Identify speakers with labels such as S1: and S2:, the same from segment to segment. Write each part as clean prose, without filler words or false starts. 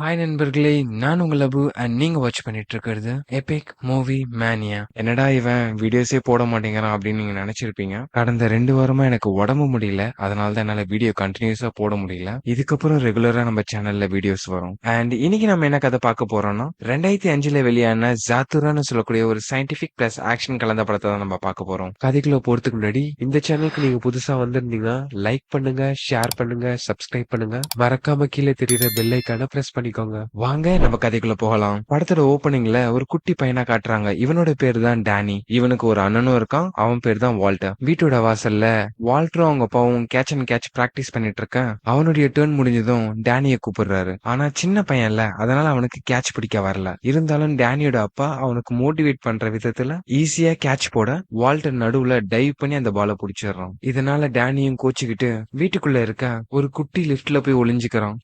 S1: Hi நண்பர்களே, நான் உங்கள் அபு அண்ட் நீங்க வாட்ச் பண்ணிட்டு இருக்கிறது எபிக் மூவி மேனியா. என்னடா இவன் வீடியோஸே போட மாட்டேங்கிறான் அப்படின்னு நீங்க நினைச்சிருப்பீங்க. கடந்த 2 வாரமா எனக்கு உடம்பு முடியல, அதனால தான் என்னால வீடியோ கண்டினியூஸா போட முடியல. இதுக்கப்புறம் ரெகுலரா நம்ம சேனல்ல வீடியோஸ் வரும். அண்ட் இன்னைக்கு நம்ம என்ன கதை பார்க்க போறோம்னா 2005ல வெளியான ஜாத்துரான்னு சொல்லக்கூடிய ஒரு சயின்டிபிக் பிளஸ் ஆக்ஷன் கலந்த படத்தை தான் நம்ம பார்க்க போறோம். கதைக்குள்ள போறதுக்கு முன்னாடி இந்த சேனலுக்கு நீங்க புதுசா வந்திருந்தீங்கன்னா லைக் பண்ணுங்க, ஷேர் பண்ணுங்க, சப்ஸ்கிரைப் பண்ணுங்க, மறக்காம கீழே தெரியுற பெல் ஐக்கான பிரஸ் பண்ணிக்கோங்க. வாங்க நம்ம கதைக்குள்ள போகலாம். படத்தோட ஓப்பனிங்ல ஒரு குட்டி பையனா காட்டுறாங்க. இவனோட பேர் தான் டேனி. இவனுக்கு ஒரு அண்ணனும் இருக்கான், அவன் பேர் தான் வால்டர். வீட்டோட வாசல்ல வால்டரும் அவங்க அப்பாவும் கேட்ச் அண்ட் கேட்ச் பிராக்டிஸ் பண்ணிட்டு இருக்கான். அவனுடைய டேர்ன் முடிஞ்சதும் டேனிய கூப்பிடுறாரு. ஆனா சின்ன பையன்ல, அதனால அவனுக்கு கேட்ச் பிடிக்க வரல. இருந்தாலும் டேனியோட அப்பா அவனுக்கு மோட்டிவேட் பண்ற விதத்துல ஈஸியா கேட்ச் போட வால்டர் நடுவுல டைவ் பண்ணி அந்த பால புடிச்சிடுறான். இதனால டேனியும் கோச்சுக்கிட்டு வீட்டுக்குள்ள இருக்க ஒரு குட்டி லிஃப்ட்ல போய் ஒளிஞ்சுக்கிறான்.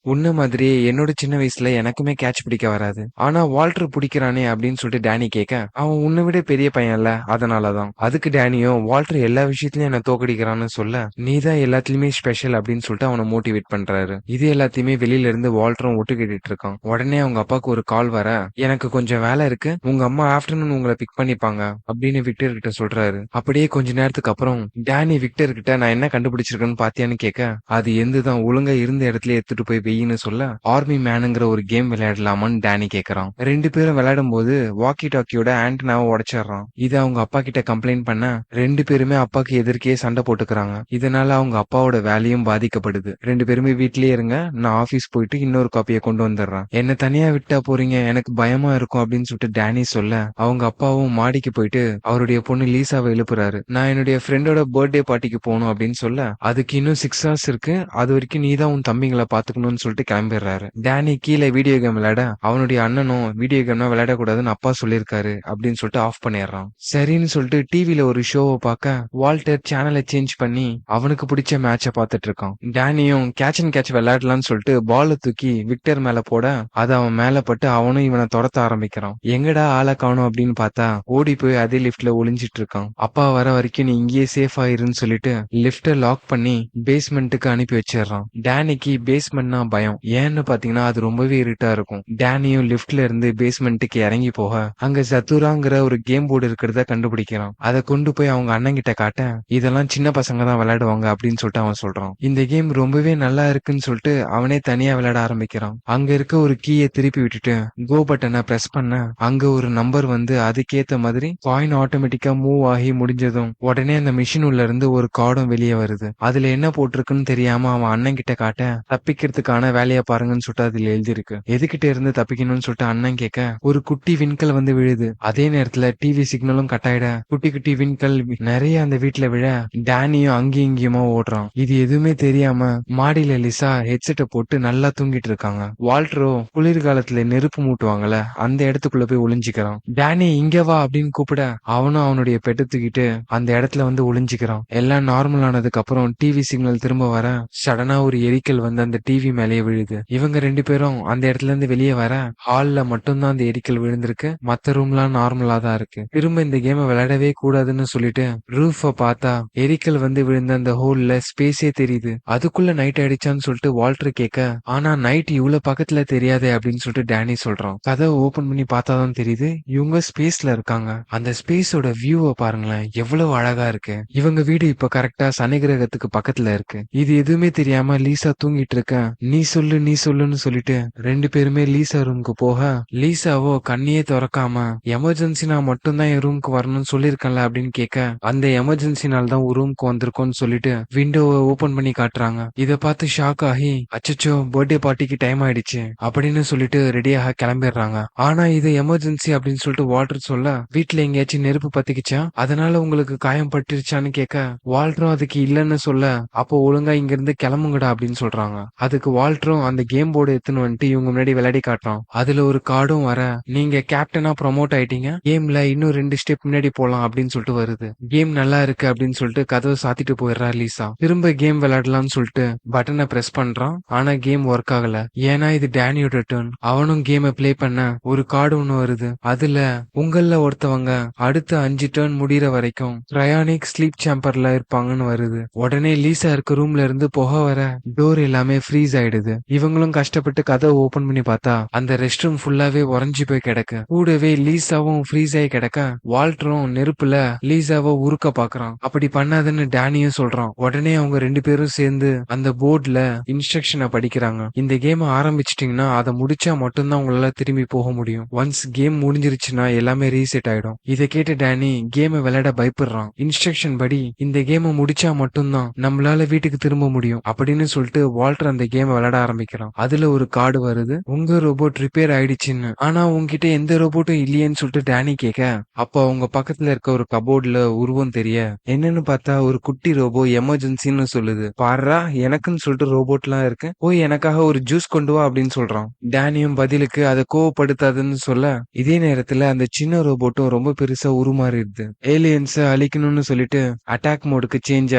S1: உன்ன மாதிரியே என்னோட சின்ன வயசுல எனக்குமே கேட்ச் பிடிக்க வராது. ஆனா வால்டர் பிடிக்கிறானே அப்படின்னு சொல்லிட்டு டேனி கேட்க, அவன் உன்னை விட பெரிய பையன்ல, அதனாலதான். அதுக்கு டேனியும் வால்டர் எல்லா விஷயத்திலயும் என்ன தோக்கடிக்கிறான்னு சொல்ல, நீதான் எல்லாத்துலயுமே ஸ்பெஷல் அப்படின்னு சொல்லிட்டு அவனை மோட்டிவேட் பண்றாரு. இது எல்லாத்தையுமே வெளியில இருந்து வால்டரும் ஒட்டுக்கிட்டு இருக்கான். உடனே அவங்க அப்பாவுக்கு ஒரு கால் வர, எனக்கு கொஞ்சம் வேலை இருக்கு, உங்க அம்மா ஆஃப்டர்நூன் உங்களை பிக் பண்ணிப்பாங்க அப்படின்னு விக்டர் கிட்ட சொல்றாரு. அப்படியே கொஞ்ச நேரத்துக்கு அப்புறம் டேனி விக்டர் கிட்ட நான் என்ன கண்டுபிடிச்சிருக்கேன்னு பாத்தியான்னு கேட்க, அது எந்துதான் ஒழுங்கா இருந்த இடத்துல எடுத்துட்டு போய் வெயின்னு சொல்ல, ஆர்மி மேனுங்கிற ஒரு கேம் விளையாடலாமான்னு டேனி கேக்குறான். 2 பேரும் விளையாடும் போது வாக்கி டாக்கியோட ஆண்டனாவை உடைச்சிடுறான். இத அவங்க அப்பா கிட்ட கம்ப்ளைண்ட் பண்ண 2 பேருமே அப்பாக்கு எதிர்க்கே சண்டை போட்டுக்கிறாங்க. இதனால அவங்க அப்பாவோட வேலையும் பாதிக்கப்படுது. 2 பேருமே வீட்லயே இருங்க, நான் ஆபீஸ் போயிட்டு இன்னொரு காப்பியை கொண்டு வந்துடுறேன். என்ன தனியா விட்டா போறீங்க, எனக்கு பயமா இருக்கும் அப்படின்னு சொல்லிட்டு டேனி சொல்ல, அவங்க அப்பாவும் மாடிக்கு போயிட்டு அவருடைய பொண்ணு லீசாவை எழுப்புறாரு. நான் என்னுடைய ஃப்ரெண்டோட பர்த்டே பார்ட்டிக்கு போகணும் அப்படின்னு சொல்ல, அதுக்கு இன்னும் 6 hours இருக்கு, அது வரைக்கும் நீதான் உன் தம்பிங்களை பாத்துக்கணும்னு சொல்லிட்டு கிளம்பிடுறாரு. டேனி கீழே வீடியோ கேம் விளையாட, அவனுடைய அண்ணனும் வீடியோ கேம்னா விளையாடக்கூடாதுன்னு அப்பா சொல்லியிருக்காரு அப்படின்னு சொல்லிட்டு ஆஃப் பண்ணிடுறான். சரின்னு சொல்லிட்டு டிவில ஒரு ஷோவை பார்க்க வால்டர் சேனலை சேஞ்ச் பண்ணி அவனுக்கு பிடிச்ச மேட்ச பாத்துட்டு இருக்கான். டேனியும் கேட்ச் அண்ட் கேட்ச் விளையாடலாம்னு சொல்லிட்டு பால தூக்கி விக்டர் மேல போட, அது அவன் மேல பட்டு அவனும் இவனை துரத்த ஆரம்பிக்கிறான். எங்கடா ஆளை காணும் அப்படின்னு பார்த்தா ஓடி போய் அதே லிப்ட்ல ஒளிஞ்சிட்டு இருக்கான். அப்பா வர வரைக்கும் நீ இங்கேயே சேஃப் ஆயிருன்னு சொல்லிட்டு லிப்ட லாக் பண்ணி பேஸ்மெண்ட்டுக்கு அனுப்பி வச்சிடறான். டேனிக்கு பேஸ்மெண்ட்னா பயம். ஏன்னு பாத்தீங்கன்னா அது ரொம்பவே இருட்டா இருக்கும். டேனியும் லிப்ட்ல இருந்து பேஸ்மெண்ட்டுக்கு இறங்கி போக அங்க சத்துராங்கிற ஒரு கேம் போர்டு இருக்கிறத கண்டுபிடிக்கிறான். அதை கொண்டு போய் அவங்க அண்ணன் கிட்ட காட்ட, இதெல்லாம் சின்ன பசங்க தான் விளையாடுவாங்க அப்படின்னு சொல்லிட்டு அவன் சொல்றான். இந்த கேம் ரொம்பவே நல்லா இருக்குன்னு சொல்லிட்டு அவனே தனியா விளையாட ஆரம்பிக்கிறான். அங்க இருக்க ஒரு கீயை திருப்பி விட்டுட்டு கோ பட்டனை பிரஸ் பண்ண, அங்க ஒரு நம்பர் வந்து அதுக்கேத்த மாதிரி காயின் ஆட்டோமேட்டிக்கா மூவ் ஆகி முடிஞ்சதும் உடனே அந்த மிஷின் உள்ள இருந்து ஒரு கார்டும் வெளியே வருது. அதுல என்ன போட்டிருக்குன்னு தெரியாம அவன் அண்ணன் கிட்ட காட்ட, தப்பிக்கிறதுக்கான வேலையை பாருங்கன்னு சொல்லிட்டு அதுல எழுதிருக்கு. எதுகிட்ட இருந்து தப்பிக்கணும்னு சொல்லிட்டு அண்ணன் கேட்க, ஒரு குட்டி விண்கல் வந்து விழுது. அதே நேரத்துல டிவி சிக்னலும் கட் ஆயிட குட்டி குட்டி விண்கல் நிறைய அந்த வீட்டுல விழ, டேனியும் அங்கேயும் இங்கேயுமா ஓடுறான். இது எதுவுமே தெரியாம மாடியில லிசா ஹெட்செட்டை போட்டு நல்லா தூங்கிட்டு இருக்காங்க. வால்டரோ குளிர்காலத்துல நெருப்பு மூட்டுவாங்கல்ல, அந்த இடத்துக்குள்ள போய் ஒளிஞ்சுக்கிறான். டேனி இங்க வா அப்படின்னு கூப்பிட அவனும் அவனுடைய பெட்டு தூக்கிட்டு அந்த இடத்துல வந்து ஒளிஞ்சுக்கிறான். எல்லாம் நார்மல் ஆனதுக்கு அப்புறம் டிவி சிக்னல் திரும்ப வர சடனா ஒரு எரிக்கல் வந்து அந்த டிவி மேலேயே விழுது. இவங்க 2 பேரும் அந்த இடத்துல இருந்து வெளியே வர ஹால்ல மட்டும்தான் அந்த எரிக்கல் விழுந்திருக்கு, மத்த ரூம்லாம் நார்மலா தான் இருக்கு. திரும்ப இந்த கேமை விளையாடவே கூடாதுன்னு சொல்லிட்டு ரூஃப பார்த்தா எரிக்கல் வந்து விழுந்த அந்த ஹோல்ல ஸ்பேஸே தெரியுது. அதுக்குள்ள நைட் ஆயிடுச்சான்னு சொல்லிட்டு வால்டர் கேட்க, ஆனா நைட் இவ்வளவு பக்கத்துல தெரியாதே அப்படின்னு சொல்லிட்டு டேனி சொல்றான். கதவை ஓபன் பண்ணி பார்த்தாதான் தெரியுது இவங்க ஸ்பேஸ்ல இருக்காங்க. அந்த ஸ்பேஸோட வியூவை பாருங்களேன், எவ்வளவு அழகா இருக்கு. இவங்க வீடு இப்ப கரெக்டா சனி கிரகத்துக்கு பக்கத்துல இருக்கு. இது எதுவுமே தெரியாம லீசா தூங்கிட்டு இருக்க, நீ சொல்லுன்னு சொல்லிட்டு 2 பேருமே லீசா ரூமுக்கு போக, லீசாவோ கண்ணையே திறக்காம எமர்ஜென்சினா மட்டும்தான் என் ரூமுக்கு வரணும்னு சொல்லிருக்கல அப்படின்னு கேட்க, அந்த எமர்ஜென்சினால தான் ஒரு ரூமுக்கு வந்திருக்கோம்னு சொல்லிட்டு விண்டோவை ஓபன் பண்ணி காட்டுறாங்க. இத பார்த்து ஷாக் ஆகி, அச்சச்சோ பர்த்டே பார்ட்டிக்கு டைம் ஆயிடுச்சு அப்படின்னு சொல்லிட்டு ரெடியாக கிளம்பிடுறாங்க. ஆனா இது எமர்ஜென்சி அப்படின்னு சொல்லிட்டு வால்டர் சொல்ல, வீட்டுல எங்கேயாச்சும் நெருப்பு பத்திக்கிச்சா, அதனால உங்களுக்கு காயம் பட்டுருச்சான்னு கேட்க, வால்டரும் அதுக்கு இல்லன்னு சொல்ல, அப்போ ஒழுங்கா இங்க இருந்து கிளம்புங்கடா அப்படின்னு சொல்றாங்க. அதுக்கு வால்டரும் அந்த கேம் போர்டு எடுத்துன்னு வந்துட்டு இவங்க முன்னாடி விளையாடி காட்டுறான். அதுல ஒரு கார்டும் வர, நீங்க கேப்டனா ப்ரமோட் ஆயிட்டீங்க, கேம்ல இன்னும் 2 ஸ்டெப் முன்னாடி போலாம் அப்படின்னு சொல்லிட்டு வருது. கேம் நல்லா இருக்கு அப்படின்னு சொல்லிட்டு கதவை சாத்திட்டு போயிடுறா லீசா. திரும்ப கேம் விளையாடலாம்னு சொல்லிட்டு பட்டனை பிரஸ் பண்றான். ஆனா கேம் ஒர்க் ஆகல. ஏன்னா இது டேனியோட டர்ன். அவனும் கேமை பிளே பண்ண ஒரு கார்டு ஒண்ணு வருது. அதுல உங்கள ஒருத்தவங்க அடுத்த 5 டர்ன் முடியற வரைக்கும் கிரையானிக் ஸ்லீப் சேம்பர்ல இருப்பாங்கன்னு வருது. உடனே லீசா இருக்க ரூம்ல இருந்து புகை வர டோர் எல்லாமே ஃப்ரீஸ் ஆயிடுது. ஆயிடுது. இவங்களும் கஷ்டப்பட்டு கதவை ஓபன் பண்ணி பார்த்தா அந்த ரெஸ்ட் ரூம் ஃபுல்லாவே உறைஞ்சு போய் கிடக்கு. கூடவே லீசாவும் ஃப்ரீஸ் ஆகி கிடக்க வால்டரும் நெருப்புல லீசாவை உருக்க பாக்குறான். அப்படி பண்ணாதுன்னு டேனியும் சொல்றான். உடனே அவங்க 2 பேரும் சேர்ந்து அந்த போர்டுல இன்ஸ்ட்ரக்ஷனை படிக்கிறாங்க. இந்த கேம் ஆரம்பிச்சிட்டீங்கன்னா அதை முடிச்சா மட்டும்தான் உங்களால திரும்பி போக முடியும். ஒன்ஸ் கேம் முடிஞ்சிருச்சுன்னா எல்லாமே ரீசெட் ஆயிடும். இதை கேட்டு டேனி கேமை விளையாட பயப்படுறான். இன்ஸ்ட்ரக்ஷன் படி இந்த கேமை முடிச்சா மட்டும்தான் நம்மளால வீட்டுக்கு திரும்ப முடியும் அப்படின்னு சொல்லிட்டு வால்டர் அந்த கேமை விளையாட ஆரம்பிக்கிறான். அதுல ஒரு கார்டு வருது, உங்க ரோபோட் ரிப்பேர் ஆயிடுச்சுன்னு. ஆனா உங்ககிட்ட எந்த ரோபோட்டும் இல்லையேன்னு சொல்லிட்டு டேனி கேட்க, அப்ப அவங்க பக்கத்துல இருக்க ஒரு கபோர்ட்ல உருவம் தெரிய என்னன்னு பார்த்தா ஒரு குட்டி ரோபோ எமர்ஜென்சின்னு சொல்லுது. பாரா எனக்குன்னு சொல்லிட்டு ரோபோட்லாம் இருக்கு, போய் எனக்காக ஒரு ஜூஸ் கொண்டு வா அப்படின்னு சொல்றான். டேனியும் பதிலுக்கு அதை கோவப்படுத்தாதுன்னு சொல்ல, இதே நேரத்துல அந்த சின்ன ரோபோட்டும் ரொம்ப பெருசா உருமாறிடுது. ஏலியன்ஸ அழிக்கணும்னு சொல்லிட்டு அட்டாக் மோடுக்கு சேஞ்ச்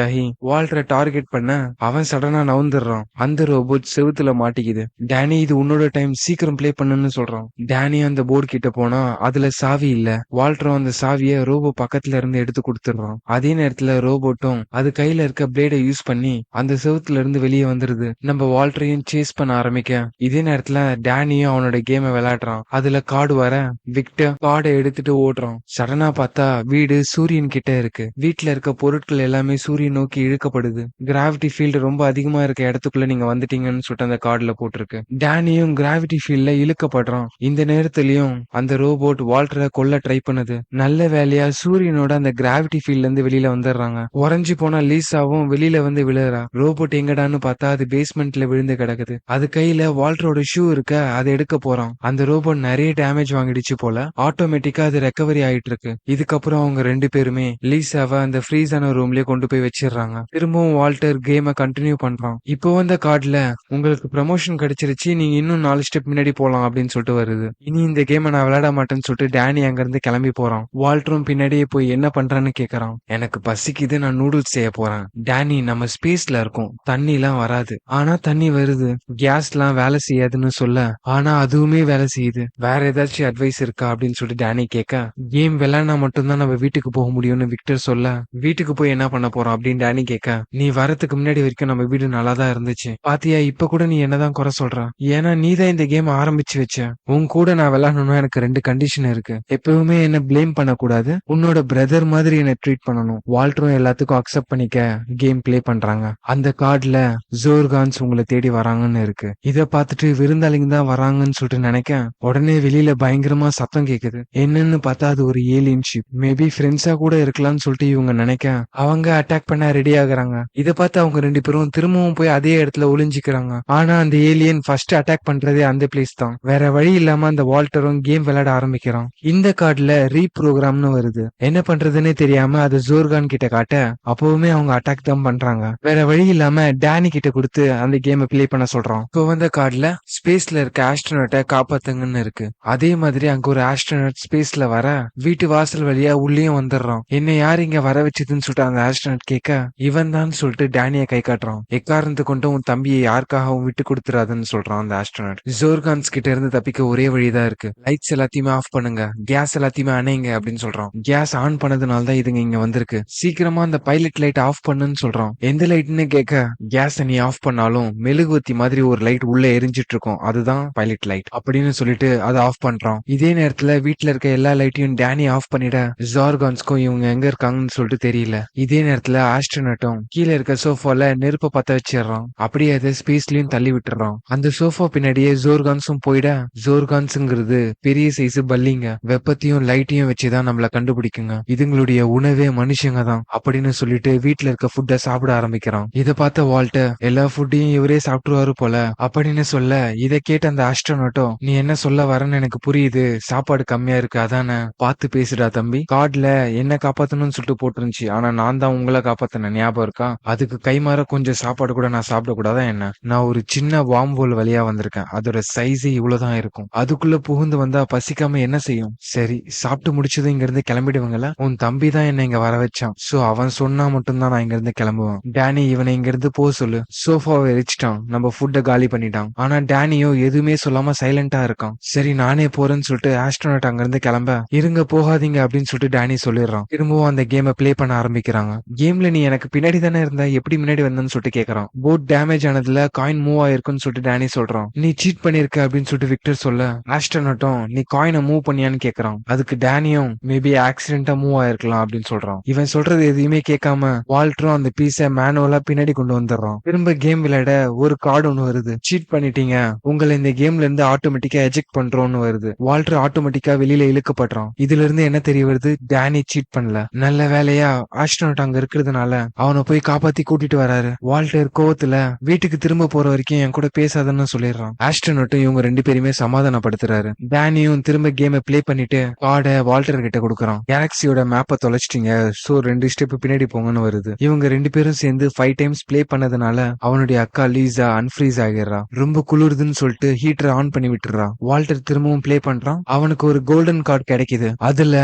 S1: ஆகி வால்டரை டார்கெட் பண்ண அவன் சடனா நவுந்துடுறான். அந்த ரோபோட் செவுத்துல மாட்டிக்குது. டேனி இது உன்னோட டைம், சீக்கிரம் பிளே பண்ணுன்னு சொல்றான். டேனி அந்த போர்டு கிட்ட போனா அதுல சாவி இல்ல. வால்டரும் அந்த சாவிய ரோபோ பக்கத்துல இருந்து எடுத்து கொடுத்துடுறான். அதே நேரத்துல ரோபோட்டும் அது கையில இருக்க பிளேடை யூஸ் பண்ணி அந்த செவுத்துல இருந்து வெளியே வந்துருது. நம்ம வால்டரையும் சேஸ் பண்ண ஆரம்பிக்க இதே நேரத்துல டேனியும் அவனோட கேமை விளையாடுறான். அதுல கார்டு வர விக்டர் கார்டை எடுத்துட்டு ஓடுறான். சடனா பார்த்தா வீடு சூரியன் கிட்ட இருக்கு. வீட்டுல இருக்க பொருட்கள் எல்லாமே சூரியன் நோக்கி இழுக்கப்படுது. கிராவிட்டி ஃபீல்டு ரொம்ப அதிகமா இருக்க இடத்துக்குள்ள நீங்க வந்துட்டீங்கன்னு சொல்லிட்டு அந்த கார்டுல போட்டிருக்கு. டேனியும் கிராவிட்டி ஃபீல்ட்ல இழுக்கப்படுறான். இந்த நேரத்திலயும் அந்த ரோபோட் வால்டரை கொல்ல ட்ரை பண்ணுது. நல்ல வேலையா சூரியனோட அந்த கிராவிட்டி ஃபீல்ட்ல இருந்து வெளியில வந்துடுறாங்க. உறைஞ்சு போன லீசாவும் வெளியில வந்து விழுறா. ரோபோட் எங்கடான்னு பார்த்தா அது பேஸ்மெண்ட்ல விழுந்து கிடக்குது. அது கையில வால்டரோட ஷூ இருக்க, அதை எடுக்க போறான். அந்த ரோபோட் நிறைய டேமேஜ் வாங்கிடுச்சு போல. ஆட்டோமேட்டிக்கா அது ரெக்கவரி ஆயிட்டு இருக்கு. இதுக்கப்புறம் அவங்க 2 பேருமே லீசாவை அந்த ஃப்ரீஸ் ஆன ரூம்லயே கொண்டு போய் வச்சிடுறாங்க. திரும்பவும் வால்டர் கேமை கண்டினியூ பண்றான். இப்போ வந்த கார்டுல உங்களுக்கு ப்ரமோஷன் கிடைச்சிருச்சு, நீங்க இன்னும் 4 ஸ்டெப் முன்னாடி போலாம் அப்படின்னு சொல்லிட்டு வருது. இனி இந்த கேமை நான் விளையாட மாட்டேன்னு சொல்லிட்டு டேனி அங்க இருந்து கிளம்பி போறான். வால்டரும் பின்னாடியே போய் என்ன பண்றான்னு கேக்குறான். எனக்கு பசிக்குது, நான் நூடுல்ஸ் செய்ய போறேன். டேனி நம்ம ஸ்பேஸ்ல இருக்கோம், தண்ணி எல்லாம் வராது. ஆனா தண்ணி வருது. கேஸ் எல்லாம் வேலை செய்யாதுன்னு சொல்ல, ஆனா அதுவுமே வேலை செய்யுது. வேற ஏதாச்சும் அட்வைஸ் இருக்கா அப்படின்னு சொல்லிட்டு டேனி கேட்க, கேம் விளையாடினா மட்டும்தான் நம்ம வீட்டுக்கு போக முடியும்னு விக்டர் சொல்ல, வீட்டுக்கு போய் என்ன பண்ண போறோம் அப்படின்னு டேனி கேட்க, நீ வரதுக்கு முன்னாடி வரைக்கும் நம்ம வீடு நல்லா தான் இருந்துச்சு, பாத்தியா இப்ப கூட நீ என்னதான் குறை சொல்ற, ஏன்னா நீ தான் இந்த கேம் ஆரம்பிச்சு வச்ச. உன் கூட நான் விளையாடணும்னா எனக்கு 2 கண்டிஷன் இருக்கு. எப்பவுமே என்ன பிளேம் பண்ணக்கூடாது, உன்னோட பிரதர் மாதிரி என்ன ட்ரீட் பண்ணணும். வால்டரும் எல்லாத்துக்கும் அக்செப்ட் பண்ணிக்க கேம் பிளே பண்றாங்க. அந்த கார்டுல ஜோர்கான்ஸ் உங்களை தேடி வராங்கன்னு இருக்கு. இத பார்த்துட்டு விருந்தாளிங்க தான் வராங்கன்னு சொல்லிட்டு நினைக்க, உடனே வெளியில பயங்கரமா சத்தம் கேக்குது. என்னன்னு பார்த்தா அது ஒரு ஏலியன் ஷிப். மேபி ஃப்ரெண்ட்ஸா கூட இருக்கலாம்னு சொல்லிட்டு இவங்க நினைக்க அவங்க அட்டாக் பண்ண ரெடி ஆகுறாங்க. இத பார்த்து அவங்க 2 பேரும் திரும்பவும் போய் அதே இடத்துல ஒளிஞ்சுக்கிறாங்க. ஆனா அந்த ஏலியன் ஃபர்ஸ்ட் அட்டாக் பண்றதே அந்த பிளேஸ் தான். வேற வழி இல்லாம அந்த வால்டரும் கேம் விளையாட ஆரம்பிக்கிறான். இந்த கார்டுல ரீப்ரோகிராம்னு வருது. என்ன பண்றதுன்னே தெரியாம அது ஜோர்கான் கிட்ட காட்ட, அப்பவுமே அவங்க அட்டாக் தான் பண்றாங்க. வேற வழி இல்லாம டேனி கிட்ட கொடுத்து அந்த கேமை பிளே பண்ண சொல்றான். இப்போ வந்த கார்டுல ஸ்பேஸ்ல இருக்க ஆஸ்ட்ரோனட்டை காப்பாத்துங்கன்னு இருக்கு. அதே மாதிரி அங்க ஒரு ஆஸ்ட்ரோனட் ஸ்பேஸ்ல வர வீட்டு வாசல் வழியா உள்ளேயும் வந்துடுறான். என்ன யார் இங்க வர வச்சதுன்னு சொல்லிட்டு அந்த ஆஸ்ட்ரோனட் கேட்க, இவன் தான் சொல்லிட்டு டேனிய கை காட்டுறான். எக்காரணத்து கொண்டு உன் தம்பியை யாருக்காகவும் விட்டு கொடுத்துறாதுன்னு சொல்றான் அந்த ஆஸ்ட்ரோனட். ஜோர்கான்ஸ் கிட்ட இருந்து தப்பிக்க ஒரே வழிதான் இருக்கு. லைட்ஸ் எல்லாத்தையுமே ஆஃப் பண்ணுங்க, கேஸ் எல்லாத்தையுமே அணைங்க அப்படின்னு சொல்றான். கேஸ் ஆன் பண்ணதுனால தான் இதுங்க இங்க வந்திருக்கு. சீக்கிரமா அந்த பைலட் லைட் ஆஃப் பண்ணுன்னு சொல்றான். எந்த லைட்னு கேட்க, கேஸ் நீ ஆஃப் பண்ணாலும் மெழுகுவத்தி மாதிரி ஒரு லைட் உள்ள எரிஞ்சிட்டு இருக்கும், அதுதான் பைலட் லைட் அப்படின்னு சொல்லிட்டு அதை ஆஃப் பண்றான். இதே நேரத்துல வீட்டுல இருக்க எல்லா லைட்டையும் டேனி ஆஃப் பண்ணிட ஜார்கான்ஸ்க்கும் இவங்க எங்க இருக்காங்கன்னு சொல்லிட்டு தெரியல. இதே நேரத்துல ஆஸ்ட்ரோனட்டும் கீழே இருக்க சோஃபால நெருப்ப பத்த வச்சிடறான். அப்படியே அதை ஸ்பேஸ்லயும் தள்ளி விட்டுறான். அந்த சோஃபா பின்னாடியே ஜோர்கான்ஸும் போயிட, ஜோர்கான்ஸுங்கிறது பெரிய சைஸ் பல்லிங்க. வெப்பத்தையும் லைட்டையும் வச்சுதான் நம்மள கண்டுபிடிக்குங்க. இதுங்களுடைய உணவே மனுஷங்க தான் அப்படின்னு சொல்லிட்டு வீட்டுல இருக்க ஃபுட்டை சாப்பிட ஆரம்பிக்கிறான். இதை பார்த்த வால்டர் எல்லா ஃபுட்டையும் இவரே சாப்பிட்டுருவாரு போல அப்படின்னு சொல்ல, இதை கேட்ட அந்த ஆஸ்ட்ரோனட்டும், நீ என்ன சொல்ல வரன்னு எனக்கு புரியுது, சாப்பாடு கம்மியா இருக்கு அதானே, பார்த்து பேசுடா தம்பி. கார்டுல என்ன காப்பாத்தணும்னு சொல்லிட்டு போட்டுருந்துச்சு, ஆனா நான் தான் உங்களை காப்பாத்தின ஞாபகம் இருக்கா, அதுக்கு கைமாற கொஞ்சம் சாப்பாடு கூட நான் சாப்பிட கூடாதா என்ன? நான் ஒரு சின்ன வார்ம்ஹோல் வழியா வந்திருக்கேன், அதோட சைஸே இவ்வளவுதான் இருக்கும். அதுக்குள்ள புகுந்து வந்தா பசிக்காம என்ன செய்யும்? சரி சாப்பிட்டு முடிச்சதும் இங்க இருந்து கிளம்பிடுவங்கள, உன் தம்பி தான் என்ன இங்க வர வச்சான், சோ அவன் சொன்னா மட்டும்தான் நான் இங்க இருந்து கிளம்புவேன். டேனி இவனை இங்க இருந்து போக சொல்லு. சோஃபாவை எரிச்சிட்டான், நம்ம ஃபுட்டை காலி பண்ணிட்டான். ஆனா டேனியோ எதுவுமே சொல்லாம சைலண்டா இருக்கான். சரி நானே போறேன்னு சொல்லிட்டு ஆஸ்ட்ரோனட் அங்க இருந்து கிளம்ப, இருங்க போகாதீங்க அப்படின்னு சொல்லிட்டு டேனி சொல்லிடுறான். திரும்பவும் அந்த கேமை பிளே பண்ண ஆரம்பிக்கிறாங்க. கேம்ல நீ எனக்கு பின்னாடி தானே இருந்த, எப்படி முன்னாடி வந்தன்னு சொல்லிட்டு கேக்குறான். போட் டேமேஜ் ஆனதுல காயின் காயின் மூவ் ஆயிருக்குன்னு சொல்லிட்டு டேனி சொல்றான். நீ சீட் பண்ணிருக்க அப்படின்னு சொல்லிட்டு விக்டர் சொல்ல, ஆஸ்ட்ரோனட்டும் நீ காயினை மூவ் பண்ணியான்னு கேக்குறான். அதுக்கு டேனியும் மேபி ஆக்சிடென்டா மூவ் ஆயிருக்கலாம் அப்படின்னு சொல்றான். இவன் சொல்றது எதையுமே கேட்காம வால்டரும் அந்த பீஸை மேனுவலா பின்னாடி கொண்டு வந்துடுறான். திரும்ப கேம் விளையாட ஒரு கார்டு ஒன்னு வருது. சீட் பண்ணிட்டீங்க, உங்களை இந்த கேம்ல இருந்து ஆட்டோமேட்டிக்கா எஜெக்ட் பண்றோம்னு வருது. வால்டர் ஆட்டோமேட்டிக்கா வெளியில இழுக்கப்படுறான். இதுல இருந்து என்ன தெரிய வருது, டேனி சீட் பண்ணல. நல்ல வேலையா ஆஸ்ட்ரோனட் அங்க இருக்கிறதுனால அவனை போய் காப்பாத்தி கூட்டிட்டு வராரு. வால்டர் கோவத்துல வீட்டுக்கு திரும்ப போற வரைக்கும் என் கூட பேசாதன்னு சொல்லிடுறான். ஆஸ்ட்ரோனட்டும் இவங்க ரெண்டு பேருமே சமாதானப்படுத்துறாரு. டேனியும் திரும்ப கேமை பிளே பண்ணிட்டு கார்டை வால்டர் கிட்ட கொடுக்கறான். கேலக்சியோட மேப்பை தொலைச்சிட்டீங்க, சோ 2 ஸ்டெப் பின்னாடி போங்கன்னு வருது. இவங்க 2 பேரும் சேர்ந்து 5 டைம்ஸ் பிளே பண்ணதுனால அவனுடைய அக்கா லீசா அன்ஃப்ரீஸ் ஆகிடுறா. ரொம்ப குளிருதுன்னு சொல்லிட்டு ஹீட்டரை ஆன் பண்ணி விட்டுறா. வால்டர் திரும்பவும் பிளே பண்றான். அவனுக்கு ஒரு கோல்டன் கார்டு கிடைக்குது. அதுல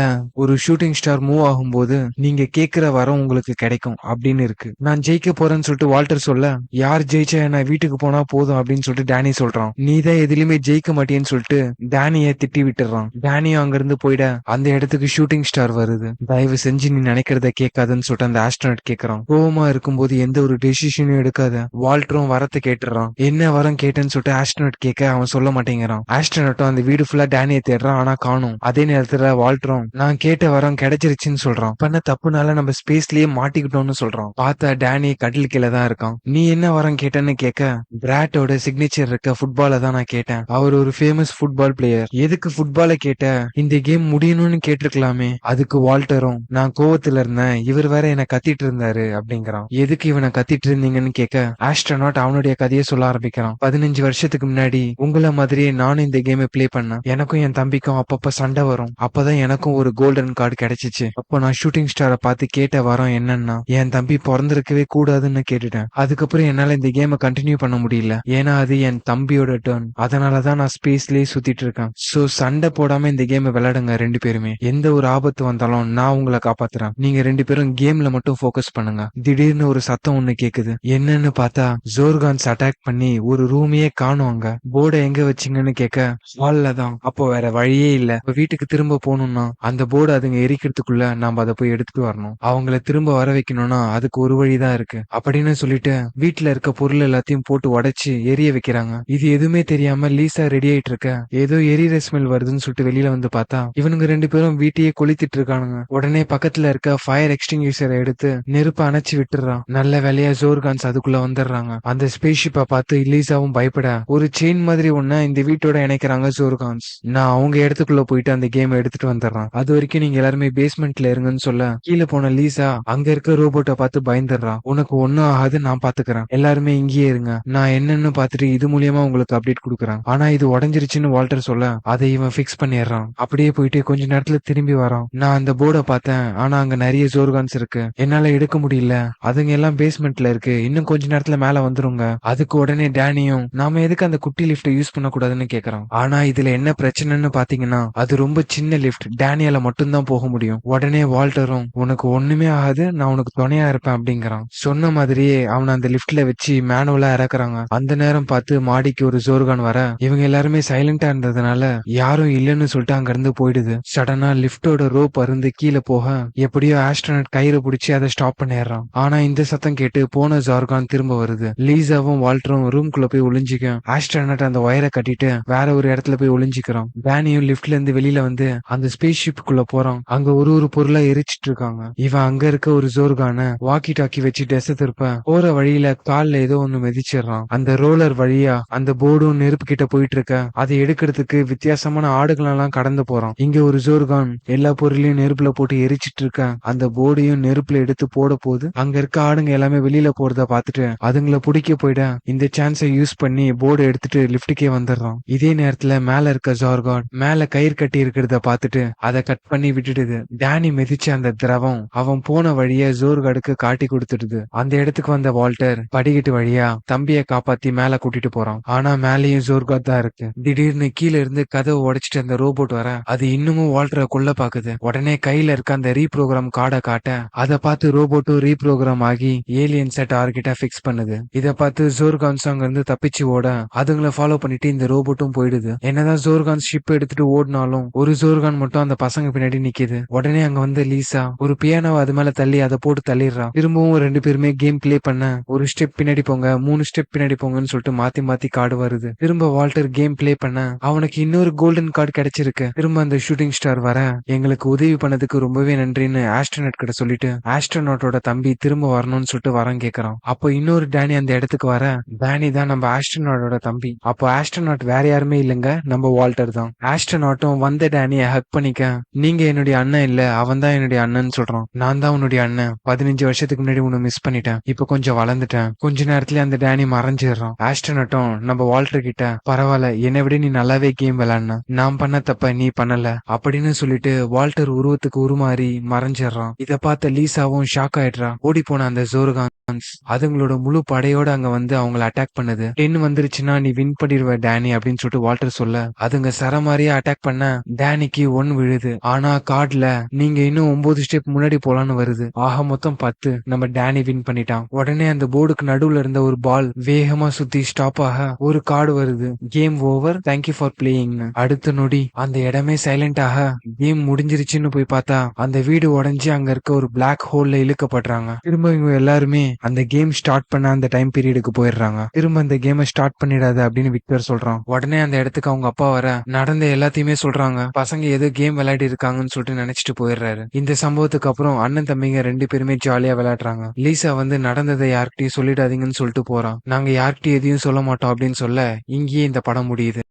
S1: ஒரு ஷூட்டிங் ஸ்டார் மூவ் ஆகும்போது நீங்க கேக்குற வரம் உங்களுக்கு கிடைக்கும் அப்படின்னு இருக்கு. நான் ஜெயிக்க போறேன்னு சொல்லிட்டு வால்டர் சொல்ல, யார் ஜெயிச்சா நான் வீட்டுக்கு போனா போதும் அப்படின்னு சொல்லிட்டு டேனி சொல்றான். நீதான் எதுலயுமே ஜெயிக்க மாட்டேன்னு சொல்லிட்டு டேனிய திட்டி விட்டுறான். டேனியும் அங்க இருந்து போயிட அந்த இடத்துக்கு ஷூட்டிங் ஸ்டார் வருது. தயவு செஞ்சு நீ நினைக்கிறத கேட்காதுன்னு சொல்லிட்டு அந்த ஆஸ்ட்ரோனட் கேக்குறான். கோவமா இருக்கும்போது எந்த ஒரு டெசிஷனும் எடுக்காத. வால்டரும் வரத்தை கேட்டுறான். என்ன வரம் கேட்டேன்னு சொல்லிட்டு ஆஸ்ட்ரோனட் கேட்க அவன் சொல்ல மாட்டேங்கிறான். ஆஸ்ட்ரோனட்டும் அந்த வீடு ஃபுல்லா டேனியை தேடுறான், ஆனா காணும். அதே நேரத்துல வால்டரும் நான் கேட்ட வரம் கிடைச்சிருச்சுன்னு சொல்றான். பண்ண தப்புனால நம்ம ஸ்பேஸ்லயே மாட்டிக்கிட்டோம்னு சொல்றான். பார்த்தா டேனி கடல் கீழே தான் இருக்கான். நீ என்ன வரம் கேட்டேன்னு கேட்க, பிராட்டோட சிக்னேச்சர் இருக்க ஃபுட்பால தான் நான் கேட்டேன். அவர் ஒரு ஃபேமஸ் ஃபுட்பால் பிளேயர். எதுக்கு ஃபுட்பால கேட்ட, இந்த கேம் முடியணும்னு கேட்டிருக்கலாமே. அதுக்கு வால்டரும் நான் கோவத்துல இருந்தேன், இவர் வேற என்ன கத்திட்டு இருந்தாரு அப்படிங்கிறான். எதுக்கு இவனை கத்திட்டு இருந்தீங்கன்னு கேட்க ஆஸ்ட்ரோனாட் அவனுடைய கதையை சொல்ல ஆரம்பிக்கிறான். 15 வருஷத்துக்கு முன்னாடி உங்கள மாதிரியே நானும் இந்த கேமை பிளே பண்ணேன். எனக்கும் என் தம்பிக்கும் அப்பப்ப சண்டை வரும். அப்பதான் எனக்கும் ஒரு கோல்டன் கார்டு கிடைச்சிச்சு. அப்போ நான் ஷூட்டிங் ஸ்டாரை பார்த்து கேட்ட வரம் என்னன்னா, என் தம்பி பிறந்திருக்கவே கூடாதுன்னு கேட்டுட்டேன். அதுக்கப்புறம் என்னால இந்த கேமை கண்டினியூ பண்ண முடியல. ஏன்னா அது என் தம்பியோட டர்ன். அதனாலதான் நான் ஸ்பேஸ்லயே சுத்திட்டு இருக்கேன். சோ சண்டை போடாம இந்த கேமை விளையாடுங்க 2 பேருமே. எந்த ஒரு ஆபத்து வந்தாலும் நான் உங்களை காப்பாத்துறேன். நீங்க 2 பேரும் கேம்ல மட்டும் போக்கஸ் பண்ணுங்க. திடீர்னு ஒரு சத்தம் ஒண்ணு கேக்குது. என்னன்னு பார்த்தா ஜோர்கான்ஸ் அட்டாக் பண்ணி ஒரு ரூமையே காணும். அங்க போர்டை எங்க வச்சீங்கன்னு கேட்க, ஹால்ல தான். அப்போ வேற வழியே இல்ல. வீட்டுக்கு திரும்ப போகணும்னா அந்த போர்டு அதுங்க எரிக்கிறதுக்குள்ள நாம அதை போய் எடுத்துட்டு வரணும். அவங்கள திரும்ப வர வைக்கணும்னா அதுக்கு ஒரு வழிதான் இருக்கு அப்படின்னு சொல்லிட்டு வீட்டுல இருக்க பொருள் எல்லாத்தையும் போட்டு உடைச்சு எரிய வைக்கிறாங்க. இது எதுவுமே தெரியாம லீசா ரெடி ஆயிட்டு இருக்க. ஏதோ எரியிற ஸ்மெல் வருதுன்னு சொல்லிட்டு வெளியில வந்து பார்த்தா இவனுங்க 2 பேரும் வீட்டையே கொளுத்திட்டு இருக்கானுங்க. உடனே பக்கத்துல இருக்க ஃபயர் எக்ஸ்டிங்யூஷரை எடுத்து நெருப்பு அணைச்சு விட்டுறான். நல்ல வேலையா ஜோர்கான்ஸ் அதுக்குள்ள வந்துடுறாங்க. அந்த ஸ்பேஸ் ஷிப்பை பார்த்து லீசாவும் பயப்பட ஒரு செயின் மாதிரி ஒண்ண இந்த வீட்டோட இணைக்கிறாங்க ஜோர்கான்ஸ். நான் அவங்க இடத்துக்குள்ள போயிட்டு அந்த கேம் எடுத்துட்டு வந்துடுறான். அது வரைக்கும் நீங்க எல்லாருமே பேஸ்மெண்ட்ல இருங்கன்னு சொல்ல கீழே போன லீசா அங்க இருக்க ரோபோட்டை பார்த்து பயந்துடுறா. உனக்கு ஒன்னும் ஆகாது, நான் பாத்துக்கிறேன். எல்லாருமே இங்கேயே இருங்க. நான் என்னன்னு பாத்துட்டு இது மூலியமா உங்களுக்கு அப்டேட் கொடுக்குறேன். ஆனா இது உடஞ்சிருச்சுன்னு வால்டர் சொல்ல அதை இவன் பிக்ஸ் பண்ணிடுறான். அப்படியே போயிட்டு கொஞ்ச நேரத்துல திரும்பி வரான். நான் அந்த போர்டை பார்த்தேன், ஆனா அங்க நிறைய ஜோர்கான்ஸ் இருக்கு. என்னால எடுக்க முடியல. அதுங்க எல்லாம் பேஸ்மெண்ட்ல இருக்கு. இன்னும் கொஞ்ச நேரத்துல மேல வந்துருங்க. அதுக்கு உடனே டேனியும் நாம எதுக்கு அந்த குட்டி லிப்ட யூஸ் பண்ண கூடாதுன்னு கேக்குறான். ஆனா இதுல என்ன பிரச்சனைன்னு பாத்தீங்கன்னா அது ரொம்ப சின்ன லிப்ட், டேனியால மட்டும்தான் போக முடியும். உடனே வால்டரும் உனக்கு ஒண்ணுமே ஆகாது, நான் உனக்கு துணையா இருப்பேன் அப்படிங்கிறான். சொன்ன மாதிரியே அவனை அந்த லிப்ட்ல வச்சு மேனுவலா இறக்குறாங்க. அந்த நேரம் பார்த்து மாடிக்கு ஒரு ஜோர்கான் வர இவங்க எல்லாருமே சைலண்டா இருந்ததுனால யாரும் இல்லன்னு சொல்லிட்டு அங்க இருந்து போயிடுது. சடனா லிப்டோட ரோப் அருந்து கீழே போக எப்படியோ ஆஸ்ட்ரோனட் கயிறு பிடிச்சி அதை ஸ்டாப் பண்ணிடுறான். ஆனா இந்த சத்தம் கேட்டு போன ஜார்கான் திரும்ப வருது. லீசாவும் வால்டரும் ரூம்குள்ள போய் ஒளிஞ்சிக்க ஆஸ்ட்ரோனட் அந்த ஒயரை கட்டிட்டு வேற ஒரு இடத்துல போய் ஒளிஞ்சிக்கிறான். டேனியும் லிப்ட்ல இருந்து வெளியில வந்து அந்த ஸ்பேஸ் ஷிப்புக்குள்ள போறான். அங்க ஒரு பொருளா எரிச்சிட்டு இருக்காங்க. இவன் அங்க இருக்க ஒரு ஜோர்கான வாக்கி டாக்கி வச்சு டெச திருப்ப போற வழியில கால்ல ஏதோ ஒண்ணு மிதிச்சிடறான். அந்த ரோலர் வழியா அந்த போர்டும் நெருப்பு கிட்ட போயிட்டு இருக்க அதை எடுக்கிறதுக்கு வித்தியாசமான ஆடுகள் எல்லாம் கடந்து போறான். இங்க ஒரு ஜோர்கான் எல்லா பொருளையும் நெருப்புல போட்டு எரிச்சிட்டு இருக்க அந்த போர்டையும் நெருப்புல எடுத்து போட போது அங்க இருக்க ஆடுங்க எல்லாமே வெளியில போறத பாத்துட்டு அதுங்களை பிடிக்க போயிட இந்த சான்ஸை யூஸ் பண்ணி போர்டு எடுத்துட்டு லிப்டுக்கே வந்துடுறான். இதே நேரத்துல மேல இருக்க ஜார்கான் மேல கயிறு கட்டி இருக்கிறத பாத்துட்டு அதை கட் பண்ணி விட்டுடுது. டேனி மிதிச்ச அந்த திரவம் அவன் போன வழிய ஜோர்காடுக்கு காட்டி கொடுத்துடுது. அந்த இடத்துக்கு வந்த வால்டர் படிக்கட்டு வழியா தம்பிய காப்பாத்தி மேல கூட்டிட்டு போறான். ஆனா மேலேயும் ஜோர்காட் தான் இருக்கு. திடீர்னு கீழே இருந்து கதவை உடைச்சிட்டு அந்த ரோபோட் வர அது இன்னமும் வால்டரை கொல்ல பாக்குது. உடனே கையில இருக்க அந்த ரீப்ரோகிராம் கார்டை காட்ட அதை பார்த்து ரோபோட்டும் ரீப்ரோகிராம் ஆகி ஏலியன்ஸை டார்கெட்டா பிக்ஸ் பண்ணுது. இதை பார்த்து ஜோர்கான்ஸ் அங்க இருந்து தப்பிச்சு ஓட அதுங்களை ஃபாலோ பண்ணிட்டு இந்த ரோபோட்டும் போயிடுது. என்னதான் ஜோர்கான் ஷிப் எடுத்துட்டு ஓடினாலும் ஒரு ஜோர்கான் மட்டும் அந்த பசங்க பின்னாடி நிக்குது. உடனே அங்க வந்து லீசா ஒரு பியானோவை அது மேல தள்ளி அதை போட்டு தள்ளிடுறா. திரும்பவும் 2 பேருமே கேம் பிளே பண்ண ஒரு ஸ்டெப் பின்னாடி போங்க, 3 ஸ்டெப் பின்னாடி போங்கன்னு சொல்லிட்டு மாத்தி மாத்தி கார்டு வருது. திரும்ப வால்டர் கேம் ப்ளே பண்ண அவனுக்கு இன்னொரு கோல்டன் கார்டு கிடைச்சிருக்கு. திரும்ப அந்த ஷூட்டிங் ஸ்டார் வர எங்களுக்கு உதவி பண்ணதுக்கு ரொம்பவே நன்றின்னு ஆஸ்ட்ரோநாட் கிட்ட சொல்லிட்டு ஆஸ்ட்ரோநாட்டோட தம்பி திரும்ப வரணும்னு சொல்லிட்டு வரம் கேக்குறான். அப்போ இன்னொரு டேனி அந்த இடத்துக்கு வர டேனி தான் நம்ம ஆஸ்ட்ரோநாட்டோட தம்பி. அப்போ ஆஸ்ட்ரோநாட் வேற யாருமே இல்லங்க, நம்ம வால்டர் தான். ஆஸ்ட்ரோநாட்டும் வந்த டேனிய ஹக் பண்ணிக்க நீங்க என்னுடைய அண்ணன் இல்ல, அவன் தான் என்னுடைய அண்ணன் சொல்றான். நான் தான் உன்னுடைய அண்ணன், 15 வருஷத்துக்கு முன்னாடி உன்னை மிஸ் பண்ணிட்டேன், இப்ப கொஞ்சம் வளர்ந்துட்டேன். கொஞ்ச நேரத்துல அந்த டேனி மறைஞ்சிடுறான். ஆஸ்ட்ரோநாட்டும் நம்ம வால்டர் கிட்ட பரவாயில்ல, என்னை விட நீ நல்லாவே கேம் விளையாடுன, நான் பண்ண தப்ப நீ பண்ணல அப்படின்னு சொல்லிட்டு வால்டர் உருவத்துக்கு உருமாறி மறைஞ்சிடுறான். இத பார்த்த லீசாவும் ஷாக் ஆயிடுறா. ஓடி போன அந்த ஜோர்கான்ஸ் அதுங்களோட முழு படையோட அங்க வந்து அவங்கள அட்டாக் பண்ணுது. 10 வந்துருச்சுன்னா நீ வின் பண்ணிடுவ டேனி அப்படின்னு சொல்லிட்டு வால்டர் சொல்ல அதுங்க சரமாரியா அட்டாக் பண்ண டேனிக்கு 1 விழுது. ஆனா கார்டுல நீங்க இன்னும் 9 ஸ்டெப் முன்னாடி போலான்னு வருது. ஆக மொத்தம் 10. நம்ம டேனி வின் பண்ணிட்டான். உடனே அந்த போர்டுக்கு நடுவுல இருந்த ஒரு பால் வேகமா சுத்தி ஸ்டாப் ஆக ஒரு கார்டு வருது, game over, thank you for playing. அடுத்த நொடி அந்த இடமே சைலண்ட் ஆக கேம் முடிஞ்சிருச்சுன்னு போய் பார்த்தா அந்த வீடு உடைஞ்சு அங்க இருக்க ஒரு பிளாக் ஹோல்ல இழுக்கப்படுறாங்க. திரும்ப இவங்க எல்லாருமே அந்த கேம் ஸ்டார்ட் பண்ண அந்த டைம் பீரியடுக்கு போயிடுறாங்க. திரும்ப அந்த கேமை ஸ்டார்ட் பண்ணிடாது அப்படின்னு விக்டர் சொல்றான். உடனே அந்த இடத்துக்கு அவங்க அப்பா வர நடந்த எல்லாத்தையுமே சொல்றாங்க. பசங்க ஏதோ கேம் விளையாடி இருக்காங்கன்னு சொல்லிட்டு நினைச்சிட்டு போயிடுறாரு. இந்த சம்பவத்துக்கு அப்புறம் அண்ணன் தம்பிங்க 2 பேருமே ஜாலியா விளையாடுறாங்க. லீசா வந்து நடந்ததை யார்கிட்டயும் சொல்லிடாதீங்கன்னு சொல்லிட்டு போறான். நாங்க யார்கிட்டயும் எதையும் சொல்ல மாட்டோம் அப்படின்னு சொல்ல இங்கேயே இந்த படம் முடியுது.